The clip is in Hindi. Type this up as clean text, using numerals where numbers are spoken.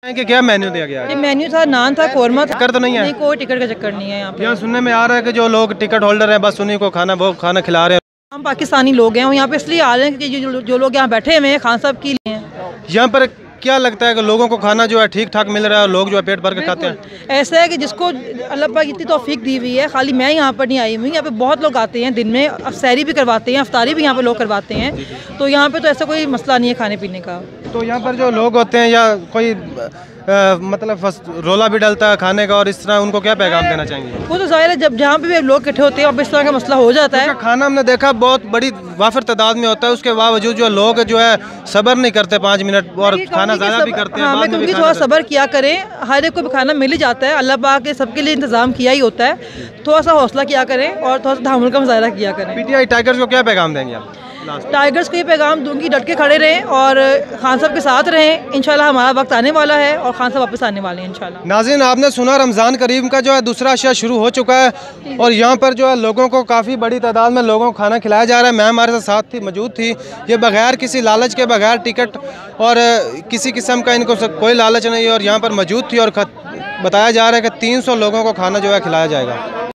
कि क्या मेन्यू दिया गया है? ये मेन्यू था, नान था, कौरमा था। टिकट तो नहीं है? नहीं, कोई टिकट का चक्कर नहीं है यहाँ पे। यहाँ सुनने में आ रहा है कि जो लोग टिकट होल्डर हैं बस उन्हीं को वो खाना खिला रहे हैं। हम पाकिस्तानी लोग हैं और यहाँ पे इसलिए आ रहे हैं कि जो लोग यहाँ बैठे हुए हैं खान साहब के लिए हैं। यहाँ पर क्या लगता है कि लोगों को खाना जो है ठीक ठाक मिल रहा है और लोग जो है पेट भर के खाते हैं? ऐसा है कि जिसको अल्लाह पाक इतनी तौफीक दी हुई है, खाली मैं यहाँ पर नहीं आई हुई, यहाँ पे बहुत लोग आते हैं दिन में, अफ्तारी भी करवाते हैं, अफ्तारी भी यहाँ पे लोग करवाते हैं। तो यहाँ पे तो ऐसा कोई मसला नहीं है खाने पीने का। तो यहाँ पर जो लोग होते हैं या कोई मतलब रोला भी डलता है खाने का, और इस तरह उनको क्या पैगाम देना चाहेंगे? वो तो जाहिर है जब जहाँ पे भी लोग इकट्ठे होते हैं और इस तरह का मसला हो जाता है। खाना हमने देखा बहुत बड़ी वाफिर तादाद में होता है, उसके बावजूद जो लोग जो है सब्र नहीं करते 5 मिनट और खाना ज़्यादा भी करते हैं। हाँ, मैं कहूँगी थोड़ा सब्र किया करें, हर एक को भी खाना मिल ही जाता है, अल्लाह पाक के सबके लिए इंतजाम किया ही होता है। थोड़ा सा हौसला किया करें और थोड़ा सा तहम्मुल का मुजाहरा किया करें। पीटीआई टाइगर्स को क्या पैगाम देंगे आप? टाइगर्स को ये पैगाम दूंगी, डट के खड़े रहें और खान साहब के साथ रहें। इंशाल्लाह हमारा वक्त आने वाला है और खान साहब वापस आने वाले हैं इंशाल्लाह। नाज़रीन, आपने सुना रमज़ान करीम का जो है दूसरा अशरा शुरू हो चुका है और यहाँ पर जो है लोगों को काफ़ी बड़ी तादाद में लोगों को खाना खिलाया जा रहा है। मैं हमारे साथ मौजूद थी। ये बगैर किसी लालच के, बगैर टिकट और किसी किस्म का इनको कोई लालच नहीं, और यहाँ पर मौजूद थी और बताया जा रहा है कि 300 लोगों को खाना जो है खिलाया जाएगा।